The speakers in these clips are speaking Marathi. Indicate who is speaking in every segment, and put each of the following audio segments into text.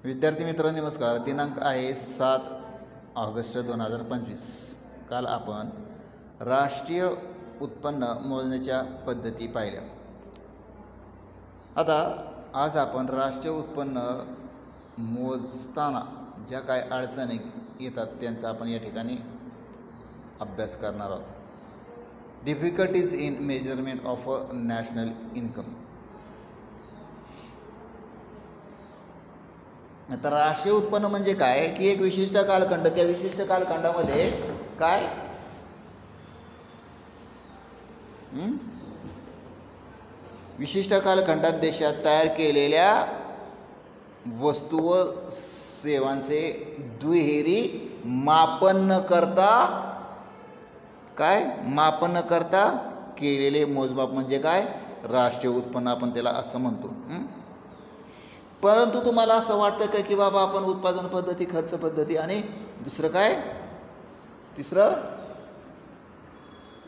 Speaker 1: विद्यार्थी मित्रांनो नमस्कार. दिनांक आहे 7 ऑगस्ट 2025. काल आपण राष्ट्रीय उत्पन्न मोजण्याच्या पद्धती पाहिल्या. आता आज आपण राष्ट्रीय उत्पन्न मोजताना ज्या काय अडचणी येतात त्यांचा आपण या ठिकाणी अभ्यास करणार आहोत. Difficulties in measurement of a national income. आता राष्ट्रीय उत्पन्न म्हणजे काय की एक विशिष्ट कालखंड, त्या विशिष्ट कालखंडामध्ये काय विशिष्ट कालखंडात देशात तयार केलेल्या वस्तू व सेवांचे दुहेरी मापन न करता केलेले मोजमाप म्हणजे काय राष्ट्रीय उत्पन्न आपण त्याला असं म्हणतो. परंतु तुम्हाला असं वाटतं का की बाबा आपण उत्पादन पद्धती, खर्च पद्धती आणि दुसरं काय तिसरं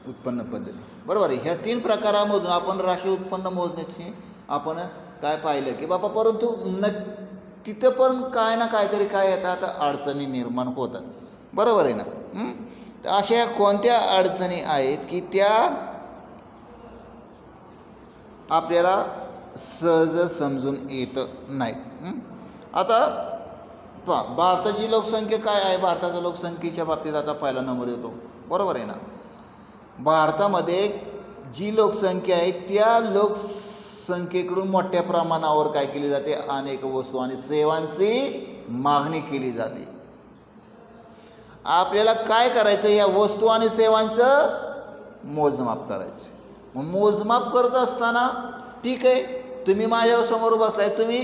Speaker 1: उत्पन्न पद्धती, बरोबर आहे. ह्या 3 प्रकारामधून आपण राष्ट्रीय उत्पन्न मोजण्याची आपण काय पाहिलं की बाबा परंतु तिथं पण काय ना काहीतरी काय येतात अडचणी निर्माण होतात, बरोबर आहे ना. अशा कोणत्या अडचणी आहेत की त्या आपल्याला सहज समजून येत नाहीत. आता पहा, भारताची लोकसंख्या काय आहे. भारताच्या लोकसंख्येच्या बाबतीत आता पहिला नंबर येतो, बरोबर आहे ना. भारतामध्ये जी लोकसंख्या आहे त्या लोकसंख्येकडून मोठ्या प्रमाणावर काय केली जाते, अनेक वस्तू आणि सेवांची मागणी केली जाते. आपल्याला काय करायचं, या वस्तू आणि सेवांचं मोजमाप करायचं. मोजमाप करत असताना ठीक आहे, तुम्ही माझ्यासमोर बसलाय, तुम्ही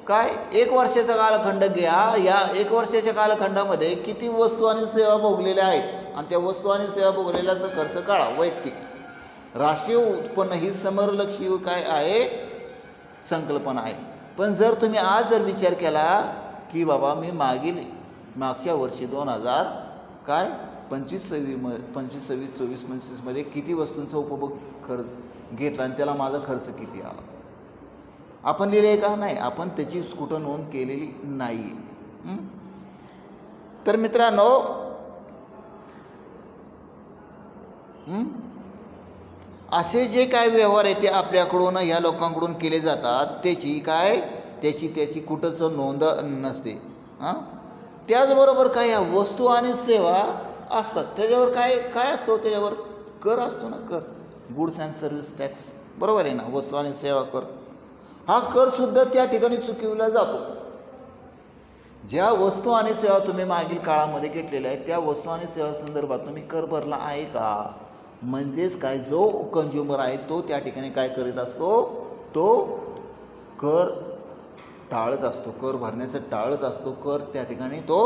Speaker 1: काय 1 वर्षाचा कालखंड घ्या. या 1 वर्षाच्या कालखंडामध्ये किती वस्तू आणि सेवा भोगलेल्या आहेत आणि त्या वस्तू आणि सेवा भोगलेल्याचा खर्च काढा वैयक्तिक. राष्ट्रीय उत्पन्न ही समरलक्षी काय आहे संकल्पना आहे. पण जर तुम्ही आज जर विचार केला की बाबा मी मागच्या वर्षी 2025-26 मध्ये किती वस्तूंचा उपभोग खर्च घेतला आणि त्याला माझा खर्च किती आला, आपण लिहिले का नाही, आपण त्याची कुठं नोंद केलेली नाही. तर मित्रांनो असे जे काय व्यवहार आहे ते आपल्याकडून या लोकांकडून केले जातात, त्याची कुठंच नोंद नसते. त्याचबरोबर काय या वस्तू आणि सेवा असतात त्याच्यावर काय असतो, त्याच्यावर कर असतो ना, कर, गुड्स अँड सर्व्हिस टॅक्स, बरोबर आहे ना. वस्तू आणि सेवा कर हा कर सुद्धा त्या ठिकाणी चुकविला जातो. ज्या वस्तू आणि सेवा तुम्ही मागील काळामध्ये घेतलेल्या आहेत त्या वस्तू आणि सेवा संदर्भात तुम्ही कर भरला आहे का, म्हणजेच काय जो कंझ्युमर आहे तो त्या ठिकाणी काय करीत असतो, तो कर टाळत असतो, कर भरण्याचं टाळत असतो, कर त्या ठिकाणी तो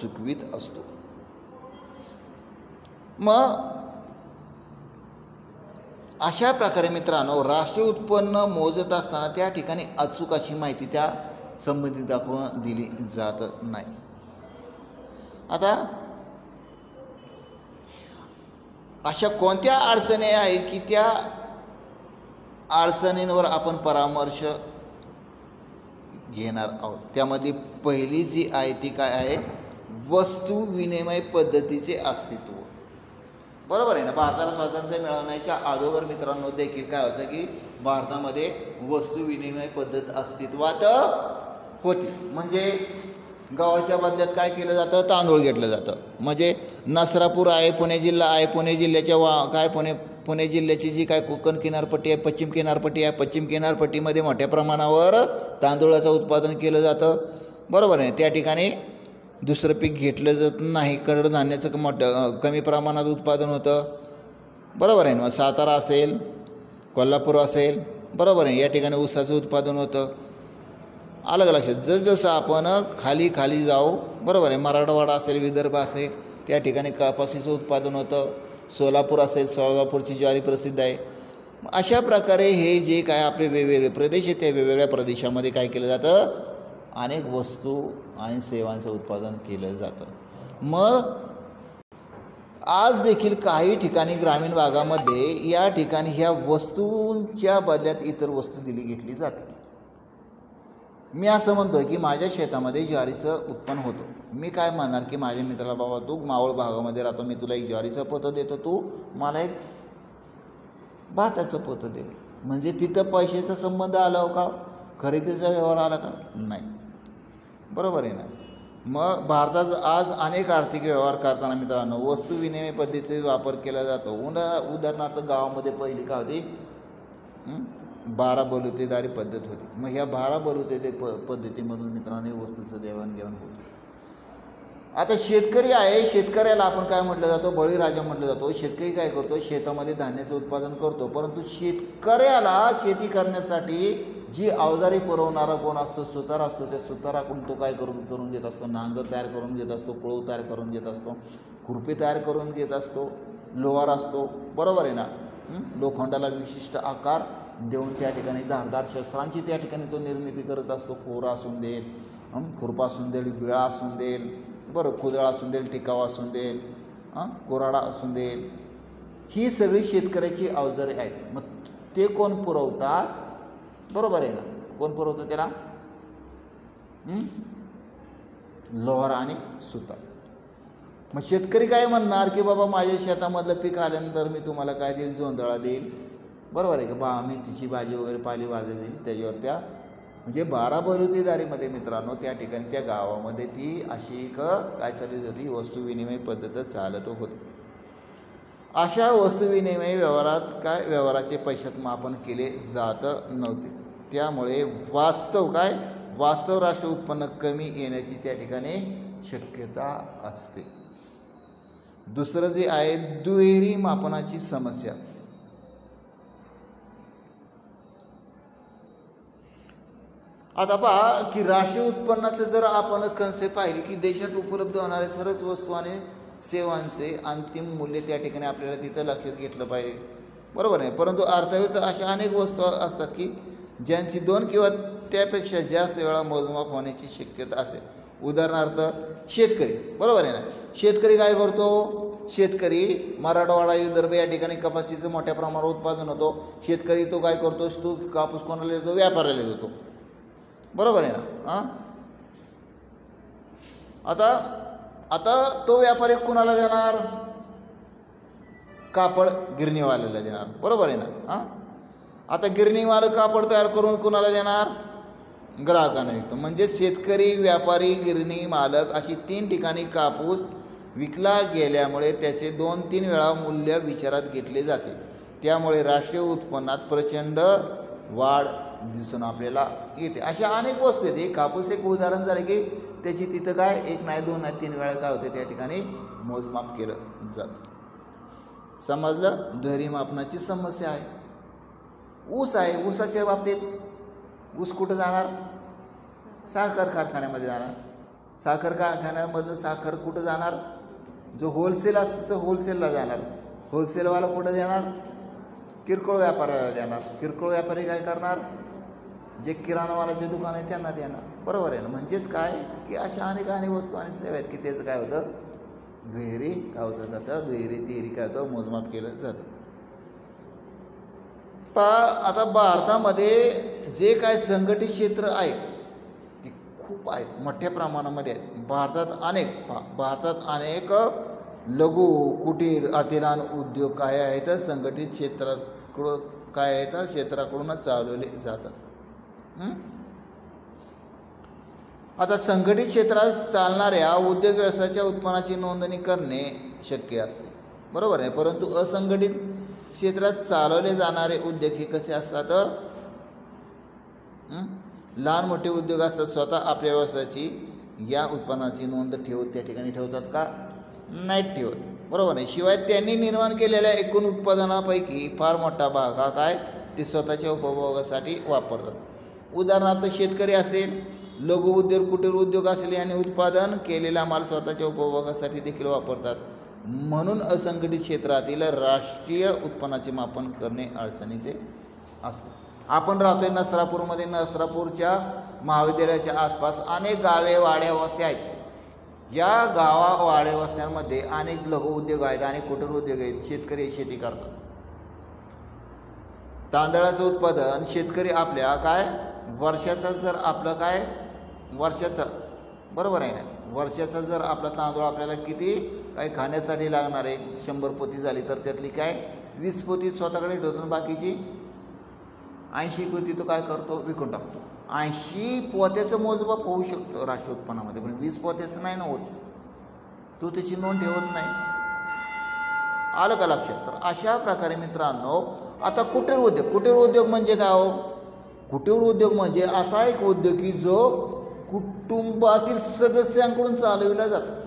Speaker 1: चुकवीत असतो. मग अशा प्रकारे मित्रांनो राष्ट्रीय उत्पन्न मोजत असताना त्या ठिकाणी अचूक अशी माहिती त्या संबंधिताकडून दिली जात नाही. आता अशा कोणत्या अडचणी आहेत की त्या अडचणींवर आपण परामर्श घेणार आहोत. त्यामध्ये पहिली जी आहे ती काय आहे, वस्तू विनिमय पद्धतीचे अस्तित्व, बरोबर आहे ना. भारताला स्वातंत्र्य मिळवण्याच्या अगोदर मित्रांनो देखील काय होतं की भारतामध्ये वस्तू विनिमय पद्धत अस्तित्वात होती. म्हणजे गव्हाच्या बदल्यात काय केलं जातं, तांदूळ घेतलं जातं. म्हणजे नसरापूर आहे, पुणे जिल्हा आहे, पुणे जिल्ह्याच्या पुणे जिल्ह्याची जी काय कोकण किनारपट्टी आहे, पश्चिम किनारपट्टी आहे, पश्चिम किनारपट्टीमध्ये मोठ्या प्रमाणावर तांदूळाचं उत्पादन केलं जातं, बरोबर आहे. त्या ठिकाणी दुसरं पीक घेतलं जात नाही, कडधान्याचं कमी प्रमाणात उत्पादन होतं, बरोबर आहे ना. सातारा असेल, कोल्हापूर असेल, बरोबर आहे, या ठिकाणी ऊसाचं उत्पादन होतं. अलग लक्षात जसजसं आपण खाली जाऊ, बरोबर आहे, मराठवाडा असेल, विदर्भ असेल, त्या ठिकाणी कपाशीचं उत्पादन होतं. सोलापूर असेल, सोलापूरची ज्वारी प्रसिद्ध आहे. अशा प्रकारे हे जे काय आपले वेगवेगळे प्रदेश आहेत त्या वेगवेगळ्या प्रदेशामध्ये काय केलं जातं, अनेक वस्तू आणि सेवांचं उत्पादन केलं जातं. मग आज देखील काही ठिकाणी ग्रामीण भागामध्ये या ठिकाणी ह्या वस्तूंच्या बदल्यात इतर वस्तू घेतली जाते.
Speaker 2: मी असं म्हणतोय की माझ्या शेतामध्ये ज्वारीचं उत्पन्न होतं. मी काय म्हणणार की माझ्या मित्राला, बाबा तू मावळ भागामध्ये राहतो, मी तुला एक ज्वारीचं पोतं देतो, तू मला एक भाताचं पोतं दे. म्हणजे तिथं पैशाचा संबंध आला हो का? खरेदीचा व्यवहार आला का? नाही. बरोबर आहे ना. मग भारतात आज अनेक आर्थिक व्यवहार करताना मित्रांनो वस्तू विनिमय पद्धतीचा वापर केला जातो. उदाहरणार्थ गावामध्ये पहिली काय होती? 12 बलुतेदारी पद्धत होती. मग ह्या 12 बलुतेदारी पद्धतीमधून मित्रांनो वस्तूचं देवाणघेवाण होतं. आता शेतकरी आहे, शेतकऱ्याला आपण काय म्हटलं जातो? बळीराजा म्हटलं जातो. शेतकरी काय करतो? शेतामध्ये धान्याचं उत्पादन करतो. परंतु शेतकऱ्याला शेती करण्यासाठी जी अवजारे पुरवणारा कोण असतो? सुतार असतो. त्या सुताराकडून तो काय करून घेत असतो? नांगर तयार करून घेत असतो, कुळव तयार करून घेत असतो, खुरपी तयार करून घेत असतो, लोहार असतो. बरोबर आहे ना. लोखंडाला विशिष्ट आकार देऊन त्या ठिकाणी धारदार शस्त्रांची त्या ठिकाणी तो निर्मिती करत असतो. खोरा असून देईल, खुरपा असून देईल, विळा असून देईल, बरं कुदळ असून देईल, टिकावा असून देईल, कोराडा असून देईल. ही सगळी शेतकऱ्याची अवजारे आहेत. मग ते कोण पुरवतात? बरोबर आहे ना. कोण पुरवतं त्याला? लोहार आणि सुतार. मग शेतकरी काय म्हणणार की बाबा माझ्या शेतामधलं पीक आल्यानंतर मी तुम्हाला काय देईल? जोंधळा देईल. बरोबर आहे का? मेथीची भाजी वगैरे पालेभाज्या देईल. त्याच्यावर त्या म्हणजे 12 बलुतेदारीमध्ये मित्रांनो त्या ठिकाणी त्या गावामध्ये ती अशी काय चालत होती? वस्तू विनिमय पद्धत चालत होती. अशा वस्तू विनिमय व्यवहाराचे पैशात मापन केले जात नव्हते. त्यामुळे वास्तव राष्ट्र उत्पन्न कमी येण्याची त्या ठिकाणी शक्यता असते. दुसरं जे आहे दुहेरी मापनाची समस्या. आता पहा की राष्ट्रीय उत्पन्नाचं जर आपण कन्सेप्ट पाहिली की देशात उपलब्ध होणारे सर्वच वस्तू आणि सेवांचे अंतिम मूल्य त्या ठिकाणी आपल्याला तिथं लक्षात घेतलं पाहिजे. बरोबर आहे. परंतु अर्थव्यवस्था अशा अनेक वस्तू असतात की ज्यांची 2 किंवा त्यापेक्षा जास्त वेळा मोजमाप होण्याची शक्यता असते. उदाहरणार्थ शेतकरी. बरोबर आहे ना. शेतकरी काय करतो? शेतकरी मराठवाडा विदर्भ या ठिकाणी कपाशीचं मोठ्या प्रमाणावर उत्पादन होतो. शेतकरी तो काय करतो? तो कापूस कोणाला देतो? व्यापाऱ्याला देतो. बरोबर आहे ना. आता तो व्यापारी कुणाला देणार? कापड गिरणीवाल्याला देणार. बरोबर आहे ना. आता गिरणीवाला कापड तयार करून कुणाला देणार? ग्राहकांना विकतो. म्हणजे शेतकरी, व्यापारी, गिरणी मालक अशी 3 ठिकाणी कापूस विकला गेल्यामुळे त्याचे 2-3 वेळा मूल्य विचारात घेतले जाते. त्यामुळे राष्ट्रीय उत्पन्नात प्रचंड वाढ दिसून आपल्याला येते. अशा अनेक वस्तू आहेत. कापूस एक उदाहरण झालं की त्याची तिथं काय 1 नाही 2 नाही 3 वेळा काय होते त्या ठिकाणी मोजमाप केलं जातं. समजलं? दुहेरी मापनाची समस्या आहे. ऊस आहे. ऊसाच्या बाबतीत ऊस कुठं जाणार? साखर कारखान्यामध्ये जाणार. साखर कारखान्यामधलं साखर कुठं जाणार? जो होलसेल असतो तो होलसेलला जाणार. होलसेलवाला कुठं देणार? किरकोळ व्यापाऱ्याला देणार. किरकोळ व्यापारी काय करणार? जे किराणावाल्याचे दुकान आहे त्यांना देणार. बरोबर आहे ना. म्हणजेच काय की अशा अनेक वस्तू आणि सेवा आहेत की त्याचं काय होतं? दुहेरी काय होतं जातं? दुहेरी तिहेरी काय होतं? मोजमाप केलं जातं. आता भारतामध्ये जे काय संघटित क्षेत्र आहे ते खूप आहेत, मोठ्या प्रमाणामध्ये आहेत. भारतात अनेक लघु कुटीर अतिलहान उद्योग काय आहेत? संघटित क्षेत्राकडून काय आहेत? क्षेत्राकडूनच चालवले जातात. आता संघटित क्षेत्रात चालणाऱ्या उद्योग व्यवसायाच्या उत्पन्नाची नोंदणी करणे शक्य असते. बरोबर आहे. परंतु असंघटित क्षेत्रात चालवले जाणारे उद्योग हे कसे असतात? लहान मोठे उद्योग असतात. स्वतः आपल्या व्यवसायाची या उत्पन्नाची नोंद त्या ठिकाणी ठेवतात का? नाही ठेवत. बरोबर आहे. शिवाय त्यांनी निर्माण केलेल्या एकूण उत्पादनापैकी फार मोठा भाग हा काय ते स्वतःच्या उपभोगासाठी वापरतात. उदाहरणार्थ शेतकरी असेल, लघु उद्योग, कुटीर उद्योग असेल यांनी उत्पादन केलेला माल स्वतःच्या उपभोगासाठी देखील वापरतात. म्हणून असंघटित क्षेत्रातील राष्ट्रीय उत्पन्नाचे मापन करणे अडचणीचे असते. आपण राहतोय नसरापूरमध्ये. नसरापूरच्या महाविद्यालयाच्या आसपास अनेक गावे, वाड्या, वस्त्या आहेत. या वाड्या वस्त्यांमध्ये अनेक लघु उद्योग आहेत, अनेक कुटीर उद्योग आहेत. शेतकरी शेती करतात. तांदळाचं उत्पादन शेतकरी आपल्या वर्षाचा जर आपलं काय वर्षाचा बरोबर आहे ना, वर्षाचा जर आपला तांदूळ आपल्याला किती काय खाण्यासाठी लागणार आहे 100 पोती झाली तर त्यातली काय 20 पोती स्वतःकडे ठेवतो आणि बाकीची 80 पोती तो काय करतो विकून टाकतो. 80 पोत्याचं मोजमाप होऊ शकतो राशी उत्पन्नामध्ये, पण 20 पोत्याचं नाही ना होत, तो त्याची नोंद ठेवत नाही. आलं का लक्षात? तर अशा प्रकारे मित्रांनो आता कुटीर उद्योग म्हणजे काय हो? कुटीर उद्योग म्हणजे असा एक उद्योग की जो कुटुंबातील सदस्यांकडून चालविला जातो.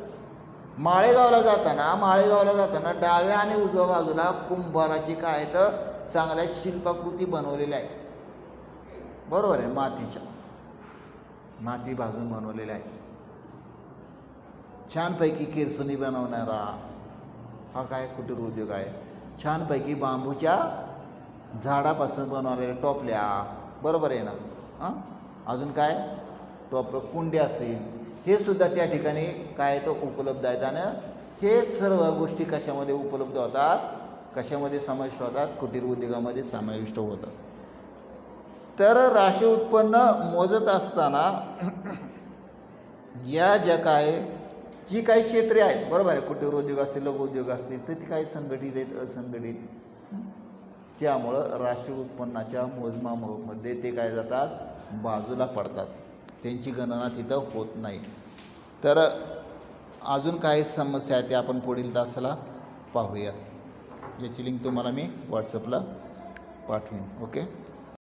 Speaker 2: माळेगावला जाताना डाव्या आणि उजव्या बाजूला कुंभाराची काय तर चांगल्या शिल्पाकृती बनवलेल्या आहेत. बरोबर आहे, माती भाजून बनवलेल्या आहेत. छानपैकी किरसुनी बनवणारा हा काय कुटीर उद्योग आहे. छानपैकी बांबूच्या झाडापासून बनवलेल्या टोपल्या, बरोबर आहे ना. अजून काय कुंडे असतील, हे सुद्धा त्या ठिकाणी काय तर उपलब्ध आहेत. आणि हे सर्व गोष्टी कशामध्ये उपलब्ध होतात, कशामध्ये समाविष्ट होतात, कुटीर उद्योगामध्ये समाविष्ट होतात. तर राशी उत्पन्न मोजत असताना या ज्या काय जी काही क्षेत्रे आहेत, बरोबर आहे, कुटीर उद्योग असतील, लघु उद्योग असतील, तर ती काही संघटित आहेत, असंघटित. त्यामुळं राशी उत्पन्नाच्या मोजमापामध्ये ते काय जातात, बाजूला पडतात, त्यांची गणना तिथं होत नाही. तर अजून काही समस्या आहेत त्या आपण पुढील तासाला पाहूया. याची लिंक तुम्हाला मी व्हॉट्सअपला पाठवेन. ओके.